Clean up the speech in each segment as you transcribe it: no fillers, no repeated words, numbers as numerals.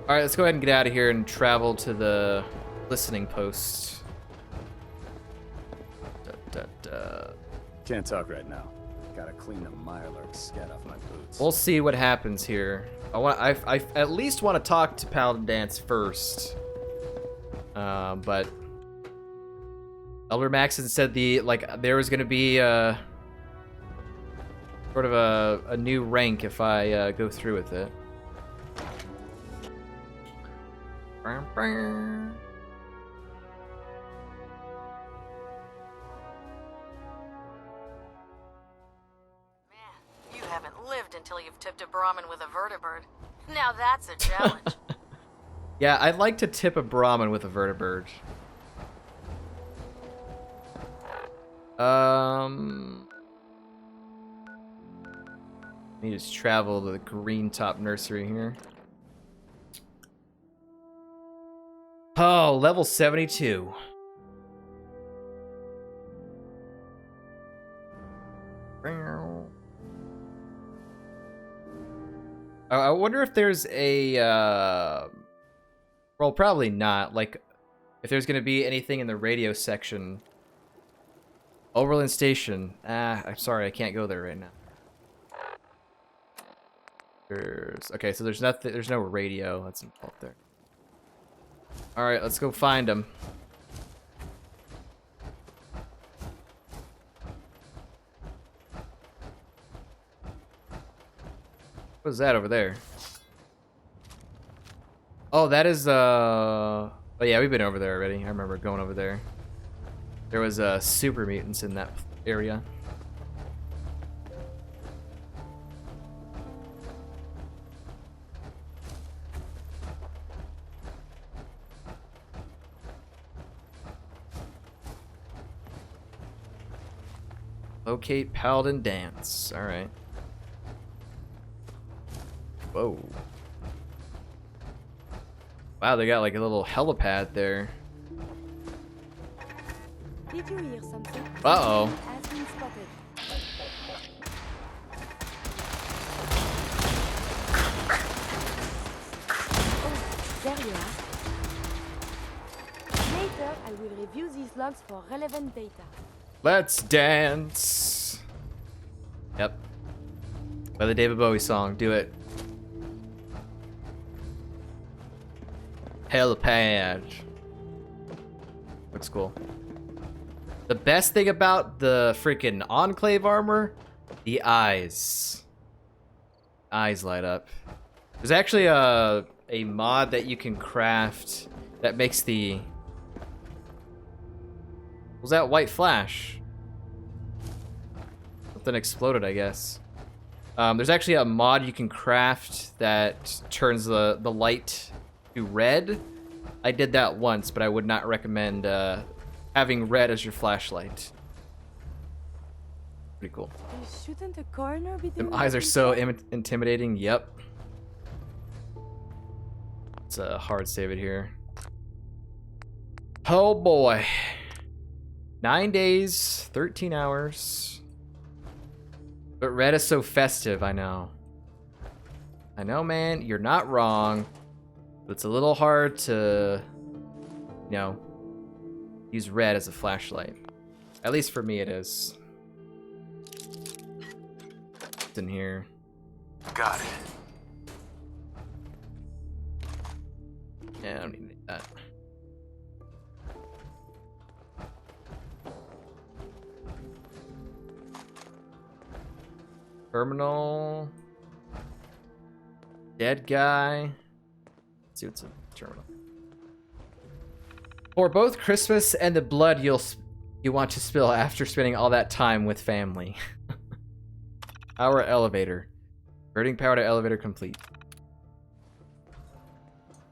All right, let's go ahead and get out of here and travel to the listening post. Can't talk right now. Gotta clean the Mirelurk scat off my boots. We'll see what happens here. I at least want to talk to Paladin Danse first. But Elder Maxon said there was gonna be sort of a new rank if I go through with it. Man, you haven't lived until you've tipped a Brahmin with a vertibird. Now that's a challenge. Yeah, I'd like to tip a Brahmin with a vertibird. Let me just travel to the Green Top Nursery here. Oh, level 72. I wonder if there's a, well, probably not. Like, if there's going to be anything in the radio section. Oberlin Station. I'm sorry, I can't go there right now. Okay, so there's nothing. There's no radio. That's involved there. All right, let's go find him. What is that over there? Oh, that is oh yeah, we've been over there already. I remember going over there. There was super mutants in that area. Locate Paladin Danse. All right. Whoa. Wow, they got like a little helipad there. Did you hear something? Uh-oh. Has been spotted. Oh, there you are. Later, I will review these logs for relevant data. Let's dance. Yep. By the David Bowie song. Do it. Helipad. Looks cool. The best thing about the freaking Enclave armor, the eyes. Eyes light up. There's actually a mod that you can craft that makes the... Was that white flash? Something exploded, I guess. There's actually a mod you can craft that turns the light to red. I did that once, but I would not recommend having red as your flashlight. Pretty cool. Shouldn't a coroner be doing Them eyes are that so himself? intimidating. Yep. It's a hard save it here. Oh boy. 9 days, 13 hours. But red is so festive, I know. I know, man, you're not wrong. But it's a little hard to, you know, use red as a flashlight. At least for me it is. It's in here. Got it. Yeah, I don't need that. Terminal. Dead guy. Let's see what's in the terminal. For both Christmas and the blood you want to spill after spending all that time with family. Power elevator. Converting power to elevator complete.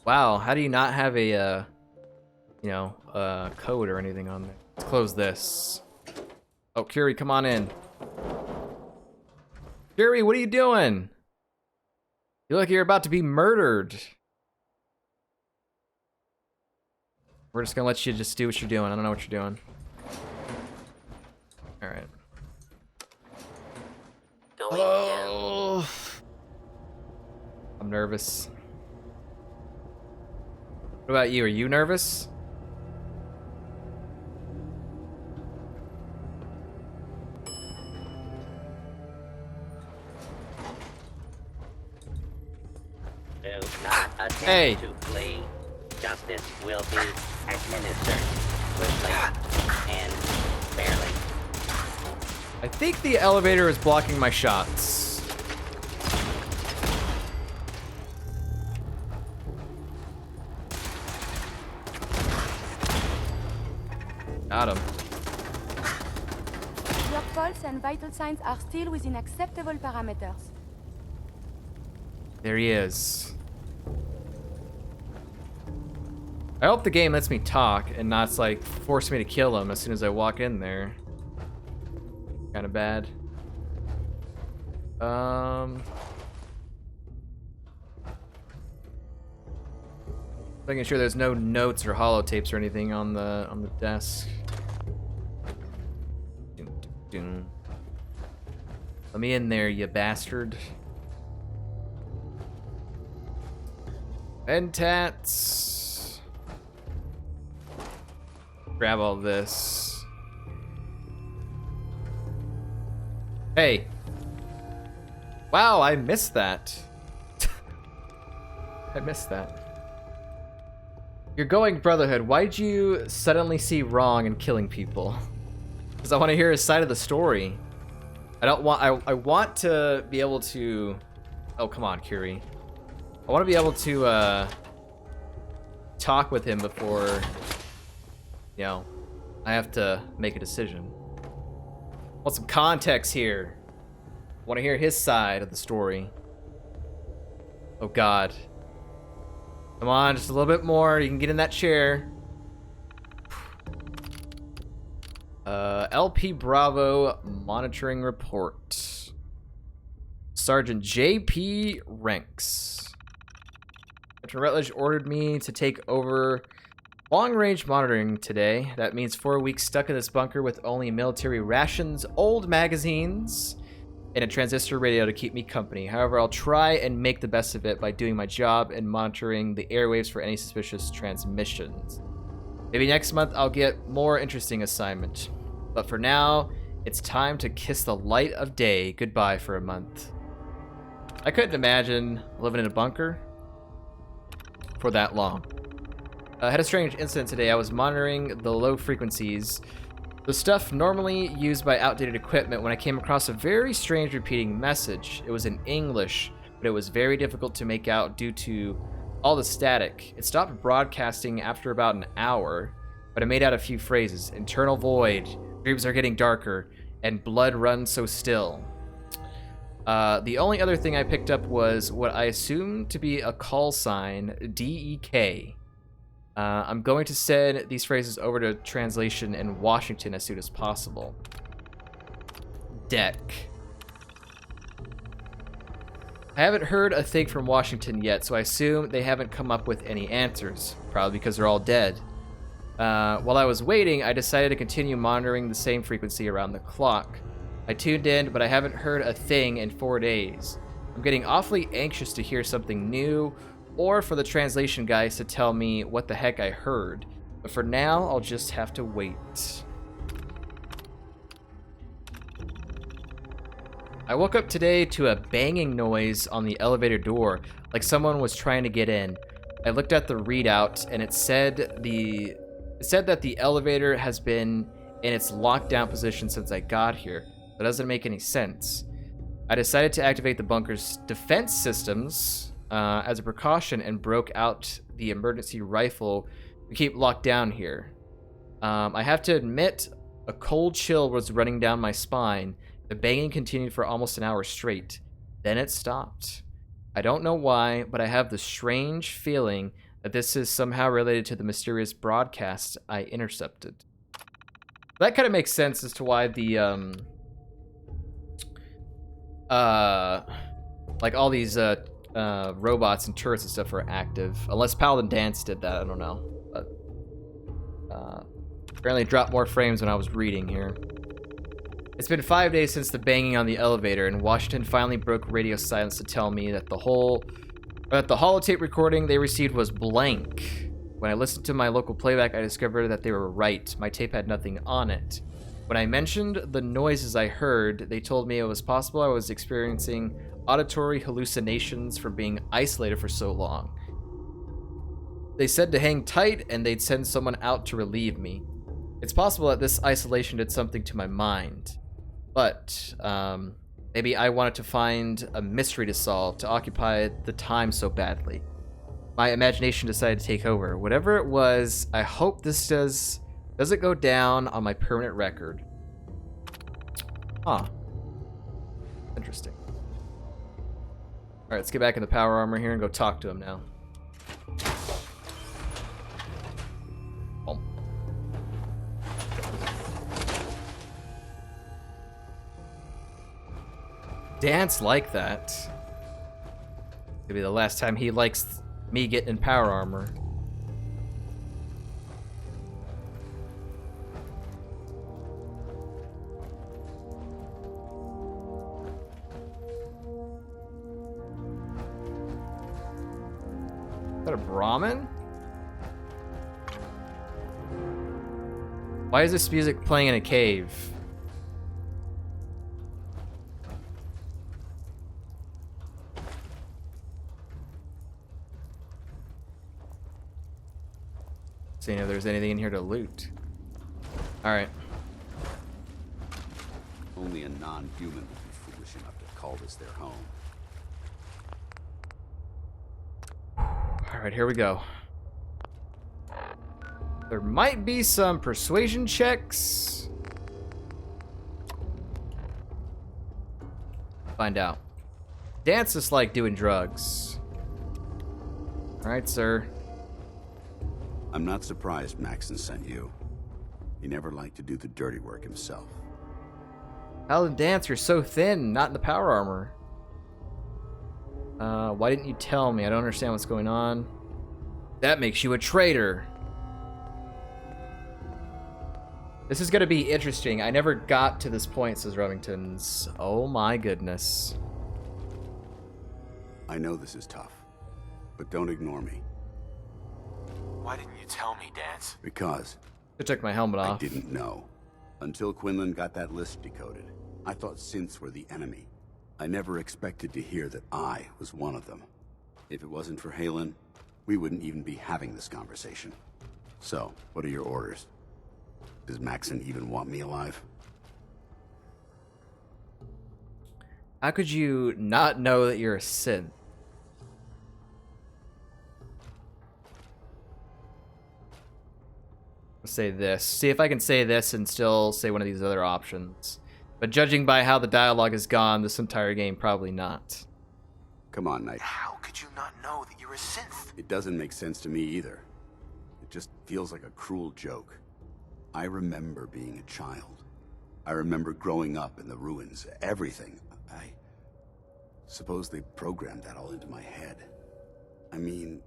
Wow, how do you not have a you know, code or anything on there? Let's close this. Oh, Curie, come on in. Curie, what are you doing? You look like you're about to be murdered. We're just gonna let you just do what you're doing. I don't know what you're doing. Alright. Oh. I'm nervous. What about you? Are you nervous? Do not attempt Hey. to flee. Justice will be administered swiftly and fairly. I think the elevator is blocking my shots. Got him. Your pulse and vital signs are still within acceptable parameters. There he is. I hope the game lets me talk and not like force me to kill him as soon as I walk in there. Kind of bad. Making sure there's no notes or holotapes or anything on the desk. Dun, dun, dun. Let me in there, you bastard. Ventats. Grab all this. Hey. Wow, I missed that. I missed that. You're going Brotherhood. Why'd you suddenly see wrong in killing people? Because I want to hear his side of the story. I don't want. I want to be able to. Oh, come on, Curie. I want to be able to talk with him before, you know, I have to make a decision. Want some context here. Want to hear his side of the story. Oh God. Come on, just a little bit more. You can get in that chair. LP Bravo monitoring report. Sergeant JP Ranks. Captain Rutledge ordered me to take over long-range monitoring today. That means 4 weeks stuck in this bunker with only military rations, old magazines, and a transistor radio to keep me company. However, I'll try and make the best of it by doing my job and monitoring the airwaves for any suspicious transmissions. Maybe next month I'll get more interesting assignment. But for now, it's time to kiss the light of day goodbye for a month. I couldn't imagine living in a bunker for that long. I had a strange incident today. I was monitoring the low frequencies, the stuff normally used by outdated equipment, when I came across a very strange repeating message. It was in English, but it was very difficult to make out due to all the static. It stopped broadcasting after about an hour, but I made out a few phrases. Internal void, dreams are getting darker, and blood runs so still. The only other thing I picked up was what I assumed to be a call sign, DEK. I'm going to send these phrases over to translation in Washington as soon as possible. Deck. I haven't heard a thing from Washington yet, so I assume they haven't come up with any answers, probably because they're all dead. While I was waiting, I decided to continue monitoring the same frequency around the clock. I tuned in, but I haven't heard a thing in 4 days. I'm getting awfully anxious to hear something new, or for the translation guys to tell me what the heck I heard. But for now, I'll just have to wait. I woke up today to a banging noise on the elevator door, like someone was trying to get in. I looked at the readout, and it said that the elevator has been in its lockdown position since I got here. That doesn't make any sense. I decided to activate the bunker's defense systems as a precaution and broke out the emergency rifle we keep locked down here. I have to admit, a cold chill was running down my spine. The banging continued for almost an hour straight. Then it stopped. I don't know why, but I have the strange feeling that this is somehow related to the mysterious broadcast I intercepted. That kind of makes sense as to why the like all these robots and turrets and stuff are active. Unless Paladin Danse did that, I don't know. But apparently it dropped more frames when I was reading here. It's been 5 days since the banging on the elevator, and Washington finally broke radio silence to tell me that the holotape recording they received was blank. When I listened to my local playback, I discovered that they were right. My tape had nothing on it. When I mentioned the noises I heard, they told me it was possible I was experiencing auditory hallucinations from being isolated for so long. They said to hang tight and they'd send someone out to relieve me. It's possible that this isolation did something to my mind. But, maybe I wanted to find a mystery to solve to occupy the time so badly. My imagination decided to take over. Whatever it was, I hope this doesn't go down on my permanent record. Huh. Interesting. Alright, let's get back in the power armor here and go talk to him now. Danse like that. It'll be the last time he likes me getting in power armor. Is that a Brahmin? Why is this music playing in a cave? Seeing if there's anything in here to loot. Alright. Only a non-human would be foolish enough to call this their home. Alright, here we go. There might be some persuasion checks. Find out. Danse is like doing drugs. Alright, sir. I'm not surprised Maxon sent you. He never liked to do the dirty work himself. Paladin Danse, you're so thin, not in the power armor. Why didn't you tell me? I don't understand what's going on. That makes you a traitor. This is gonna be interesting. I never got to this point, says Remington's. Oh my goodness. I know this is tough, but don't ignore me. Why didn't you tell me, Danse? Because I took my helmet I off. didn't know. Until Quinlan got that list decoded, I thought synths were the enemy. I never expected to hear that I was one of them. If it wasn't for Halen, we wouldn't even be having this conversation. So, what are your orders? Does Maxon even want me alive? How could you not know that you're a synth? Say this. See if I can say this and still say one of these other options. But judging by how the dialogue has gone this entire game, probably not. Come on, Knight. How could you not know that you're a synth? It doesn't make sense to me either. It just feels like a cruel joke. I remember being a child. I remember growing up in the ruins, everything. I suppose they programmed that all into my head. I mean,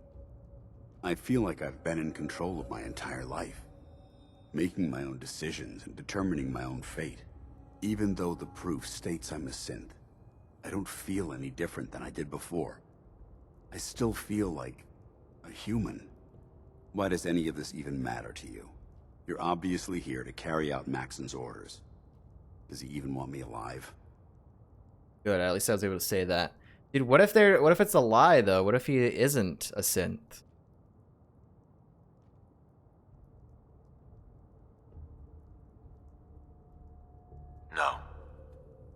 I feel like I've been in control of my entire life. Making my own decisions and determining my own fate. Even though the proof states I'm a synth, I don't feel any different than I did before. I still feel like a human. Why does any of this even matter to you? You're obviously here to carry out Maxon's orders. Does he even want me alive? Good, at least I was able to say that. Dude, what if it's a lie though? What if he isn't a synth? No.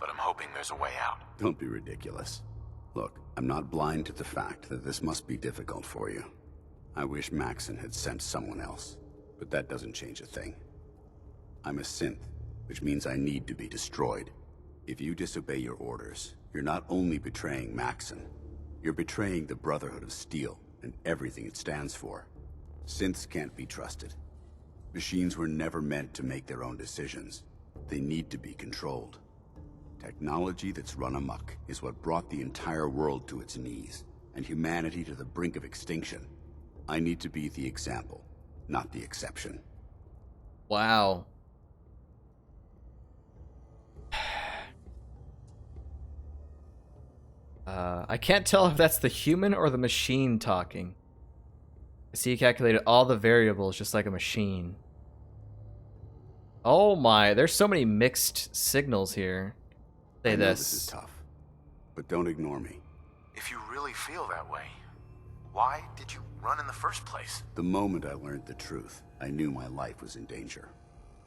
But I'm hoping there's a way out. Don't be ridiculous. Look, I'm not blind to the fact that this must be difficult for you. I wish Maxon had sent someone else, but that doesn't change a thing. I'm a synth, which means I need to be destroyed. If you disobey your orders, you're not only betraying Maxon, you're betraying the Brotherhood of Steel and everything it stands for. Synths can't be trusted. Machines were never meant to make their own decisions. They need to be controlled. Technology that's run amok is what brought the entire world to its knees, and humanity to the brink of extinction. I need to be the example, not the exception. Wow. I can't tell if that's the human or the machine talking. I see you calculated all the variables just like a machine. Oh my, there's so many mixed signals here. Say I know this. This is tough, but don't ignore me. If you really feel that way, why did you run in the first place? The moment I learned the truth, I knew my life was in danger.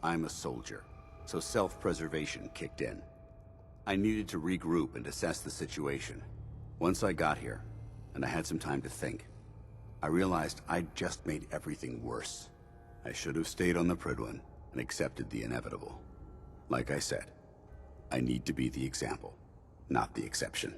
I'm a soldier, so self-preservation kicked in. I needed to regroup and assess the situation. Once I got here, and I had some time to think, I realized I'd just made everything worse. I should have stayed on the Prydwen and accepted the inevitable. Like I said, I need to be the example, not the exception.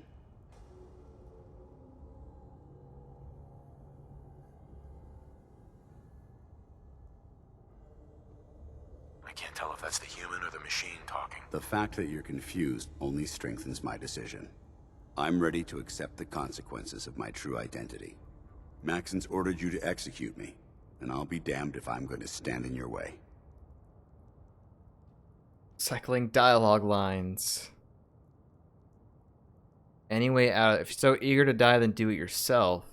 I can't tell if that's the human or the machine talking. The fact that you're confused only strengthens my decision. I'm ready to accept the consequences of my true identity. Maxon's ordered you to execute me, and I'll be damned if I'm going to stand in your way. Cycling dialogue lines. Any way out. If you're so eager to die, then do it yourself.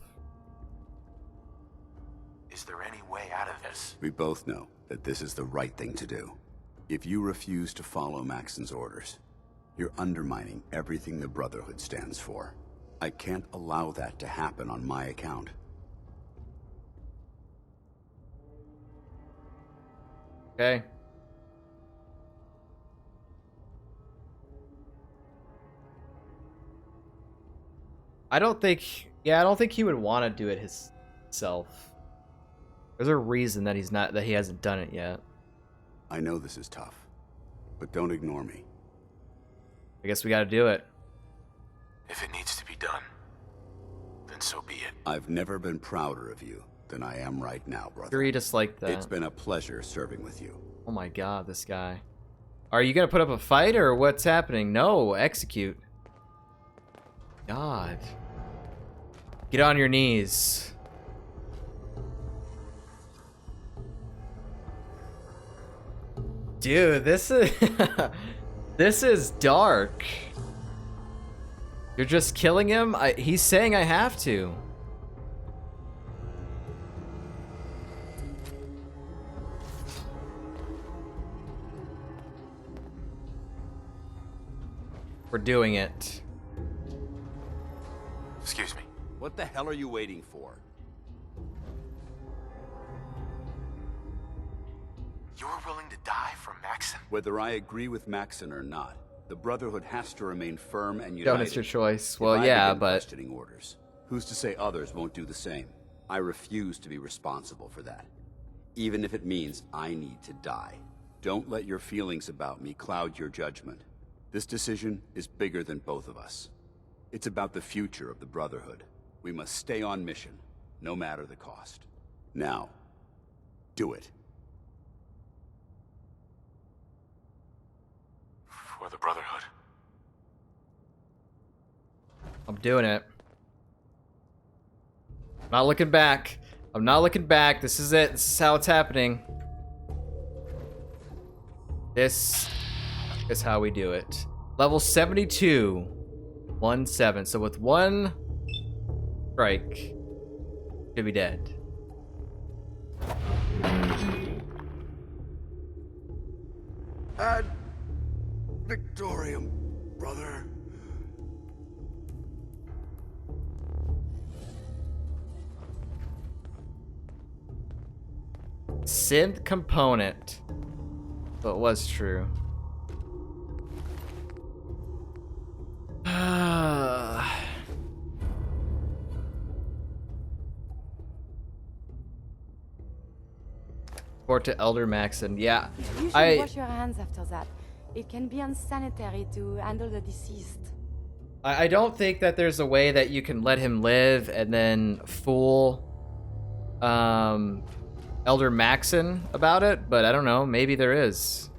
Is there any way out of this? We both know that this is the right thing to do. If you refuse to follow Maxon's orders, you're undermining everything the Brotherhood stands for. I can't allow that to happen on my account. Okay. I don't think he would want to do it himself. There's a reason that he hasn't done it yet. I know this is tough, but don't ignore me. I guess we got to do it. If it needs to be done, then so be it. I've never been prouder of you than I am right now, brother. Sure, he just like that. It's been a pleasure serving with you. Oh my god, this guy. Are you gonna put up a fight or what's happening? No, execute. God. Get on your knees. Dude, this is this is dark. You're just killing him? He's saying I have to. We're doing it. Excuse me. What the hell are you waiting for? You're willing to die for Maxon? Whether I agree with Maxon or not, the Brotherhood has to remain firm and united. Don't, it's your choice. Well, If I yeah, begin but questioning orders, who's to say others won't do the same? I refuse to be responsible for that, even if it means I need to die. Don't let your feelings about me cloud your judgment. This decision is bigger than both of us. It's about the future of the Brotherhood. We must stay on mission, no matter the cost. Now, do it. For the Brotherhood. I'm doing it. I'm not looking back. I'm not looking back. This is it. This is how it's happening. This is how we do it. Level 72. 1-7. So with one strike, should be dead. Ad Victorium, brother. Synth component. So it was true. Report to Elder Maxon. Yeah, You should wash your hands after that. It can be unsanitary to handle the deceased. I don't think that there's a way that you can let him live and then fool Elder Maxon about it, but I don't know. Maybe there is.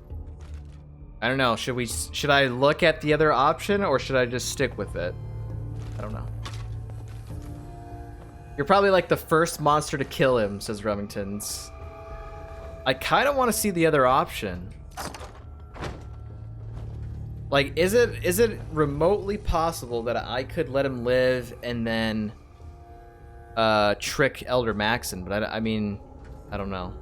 I don't know. Should I look at the other option or should I just stick with it? I don't know. You're probably like the first monster to kill him, says Remington's. I kind of want to see the other option. Like, is it remotely possible that I could let him live and then trick Elder Maxon, but I mean, I don't know.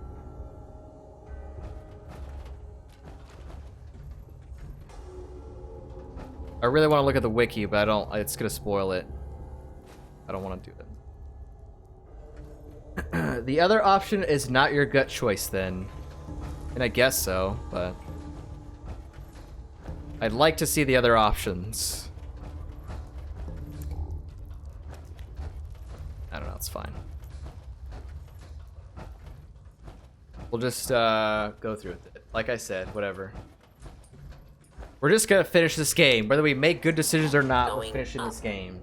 I really want to look at the wiki, but I don't. It's gonna spoil it. I don't want to do it. The other option is not your gut choice, then, and I guess so, but I'd like to see the other options. I don't know. It's fine. We'll just go through with it. Like I said, whatever. We're just gonna finish this game. Whether we make good decisions or not, we're finishing this game.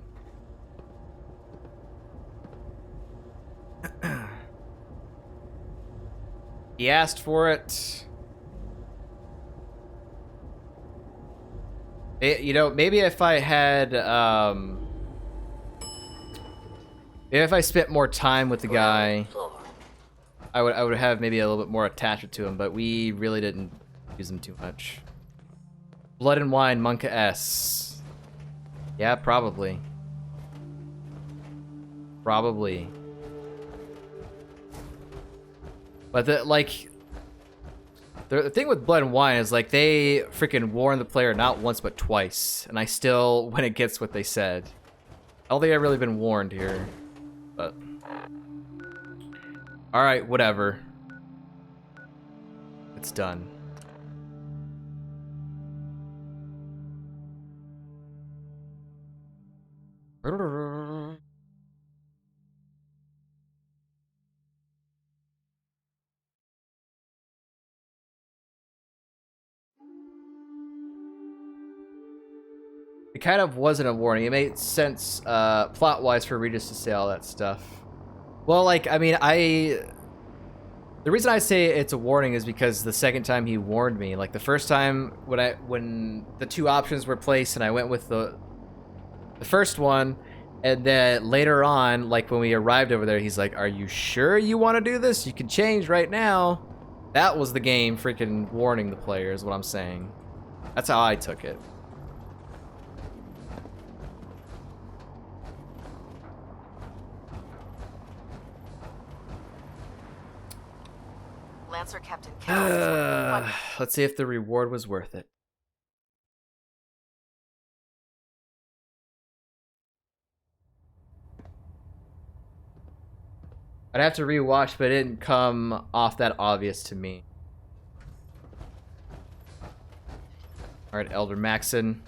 He asked for it. You know, maybe if I had, maybe if I spent more time with the guy, I would have maybe a little bit more attachment to him. But we really didn't use him too much. Blood and Wine, Monka S. Yeah, probably. Probably. But the thing with Blood and Wine is like they freaking warn the player not once but twice, and I still went against what they said. I don't think I've really been warned here, but all right, whatever. It's done. It kind of wasn't a warning. It made sense plot-wise for Regis to say all that stuff. Well, like, I mean, the reason I say it's a warning is because the second time he warned me, like the first time when the two options were placed and I went with the first one, and then later on, like when we arrived over there, he's like, "Are you sure you want to do this? You can change right now." That was the game freaking warning the player, is what I'm saying. That's how I took it. Lancer Captain Kells. Let's see if the reward was worth it. I'd have to rewatch, but it didn't come off that obvious to me. Alright, Elder Maxon.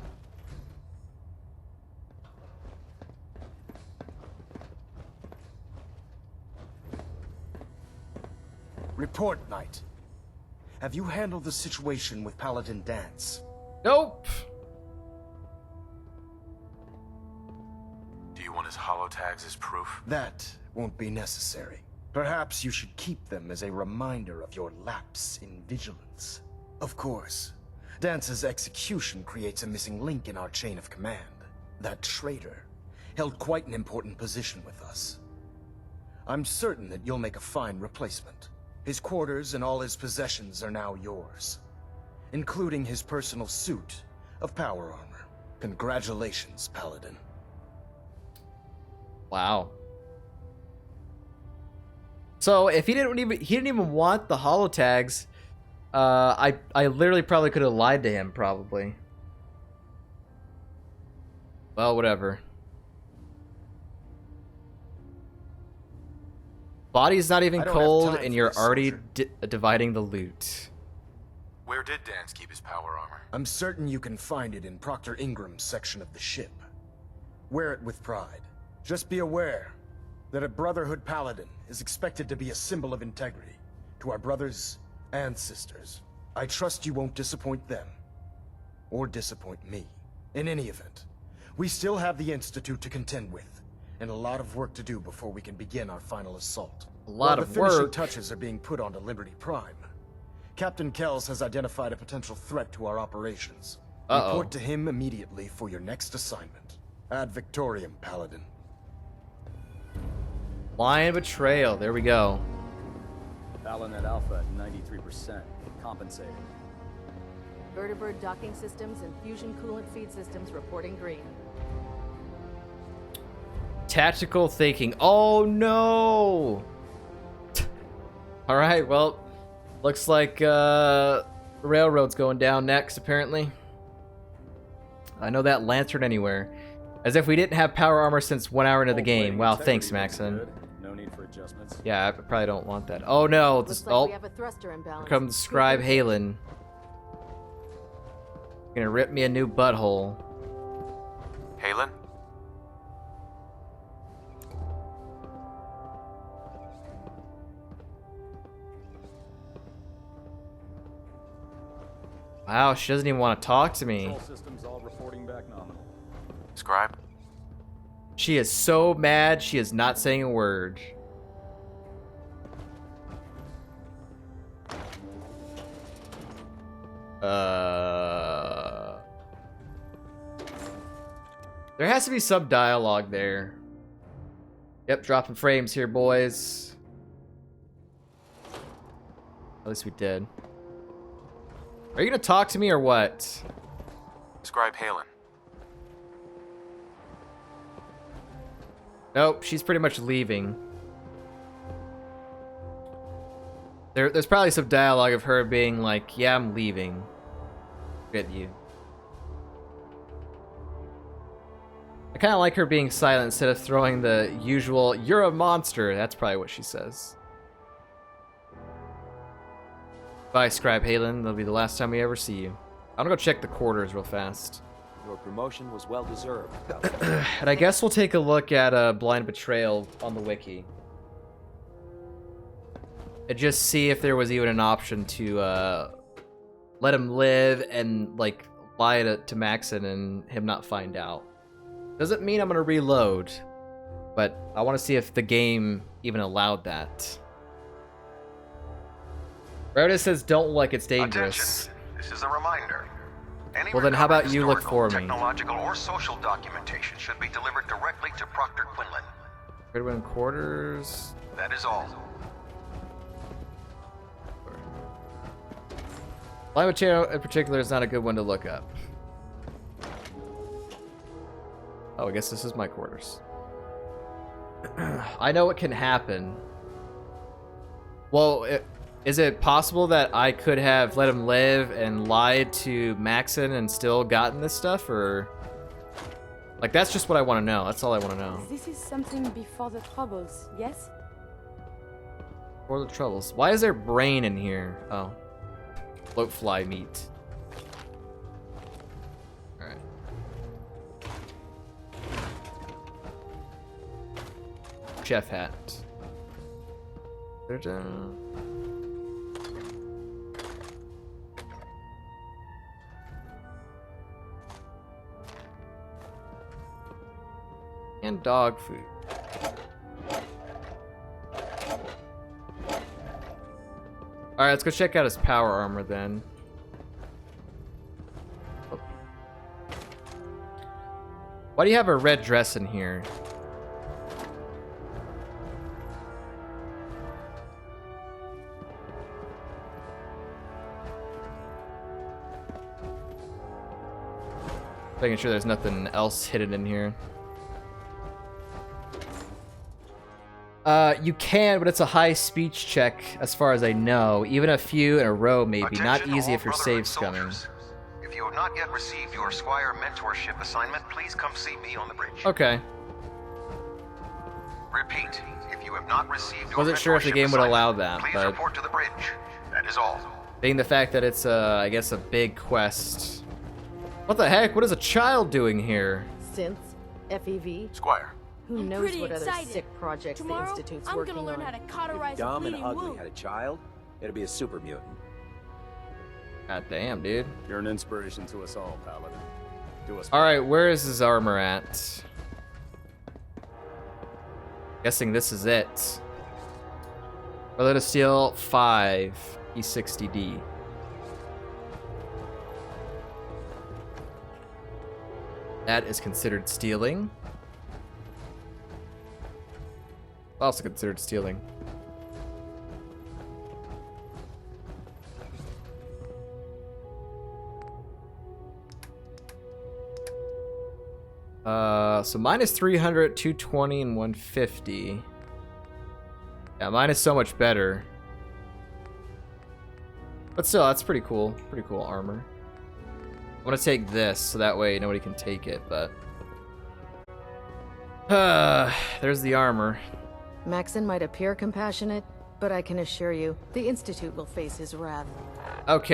Report, Knight. Have you handled the situation with Paladin Danse? Nope. Do you want his holotags as proof? That won't be necessary. Perhaps you should keep them as a reminder of your lapse in vigilance. Of course, Dance's execution creates a missing link in our chain of command. That traitor held quite an important position with us. I'm certain that you'll make a fine replacement. His quarters and all his possessions are now yours, including his personal suit of power armor. Congratulations, Paladin. Wow. So if he didn't even want the holotags, I literally probably could have lied to him, probably. Well, whatever. Body's not even cold, and you're already dividing the loot. Where did Danse keep his power armor? I'm certain you can find it in Proctor Ingram's section of the ship. Wear it with pride. Just be aware that a Brotherhood Paladin is expected to be a symbol of integrity to our brothers and sisters. I trust you won't disappoint them, or disappoint me. In any event, we still have the Institute to contend with, and a lot of work to do before we can begin our final assault. A lot of the finishing work. touches are being put onto Liberty Prime. Captain Kells has identified a potential threat to our operations. Report to him immediately for your next assignment. Ad Victoriam, Paladin. Blind Betrayal. There we go. Talon at Alpha at 93%. Compensated. Vertibird docking systems and fusion coolant feed systems reporting green. Tactical thinking. Oh no! Alright, well, looks like railroad's going down next, apparently. I know that lantern anywhere. As if we didn't have power armor since 1 hour into the game. Wow, thanks, Maxon. No need for adjustments. Yeah, I probably don't want that. Oh no, this, Looks like oh, we have a thruster imbalance. here comes Scribe Halen. Gonna rip me a new butthole. Halen? Wow, she doesn't even want to talk to me. Control systems all reporting back nominal. Scribe? She is so mad, she is not saying a word. There has to be some dialogue there. Yep, dropping frames here, boys. At least we did. Are you gonna talk to me or what? Scribe Halen. Nope, she's pretty much leaving. There's probably some dialogue of her being like, yeah, I'm leaving. Forget you. I kind of like her being silent instead of throwing the usual, you're a monster. That's probably what she says. Bye, Scribe Halen. That'll be the last time we ever see you. I'm gonna go check the quarters real fast. Your promotion was well deserved. And I guess we'll take a look at Blind Betrayal on the wiki. And just see if there was even an option to let him live and like lie to Maxon and him not find out. Doesn't mean I'm gonna reload, but I want to see if the game even allowed that. Rhoda says don't look, it's dangerous. Attention. This is a reminder. Any Well, then how about recovered you look historical, for me? Technological or social documentation should be delivered directly to Proctor Quinlan. Goodwin quarters. That is all. Blind Betrayal in particular is not a good one to look up. Oh, I guess this is my quarters. I know it can happen. Well, is it possible that I could have let him live and lied to Maxon and still gotten this stuff, or like that's just what I want to know. That's all I want to know. This is something before the troubles, yes? For the troubles. Why is there brain in here? Oh, float fly meat. All right. Chef hat. Ta-da. And dog food. Alright, let's go check out his power armor then. Oh. Why do you have a red dress in here? Making sure there's nothing else hidden in here. You can, but it's a high speech check as far as I know. Even a few in a row, maybe. Not Attention easy all if your Brotherhood save's coming. soldiers. If you have not yet received your Squire mentorship assignment, please come see me on the bridge. Okay. Repeat, if you have not received your Wasn't sure if the mentorship game would allow assignment, that, please but report to the bridge. That is all. being the fact that it's, I guess, a big quest. What the heck? What is a child doing here? Synths, FEV. Squire. Who I'm knows pretty what other excited. sick projects Tomorrow, the Institute's I'm working gonna learn on. how to cauterize If a dumb and bleeding ugly wound. had a child, it'd be a super mutant. God damn, dude. You're an inspiration to us all, Paladin. Do us. Alright, where is his armor at? Guessing this is it. Brother to Steel 5, E60D. That is considered stealing. Also considered stealing. So mine is 300, 220, and 150. Yeah, mine is so much better. But still, that's pretty cool. Pretty cool armor. I want to take this, so that way nobody can take it, but... there's the armor. Maxon might appear compassionate, but I can assure you, the Institute will face his wrath. Okay.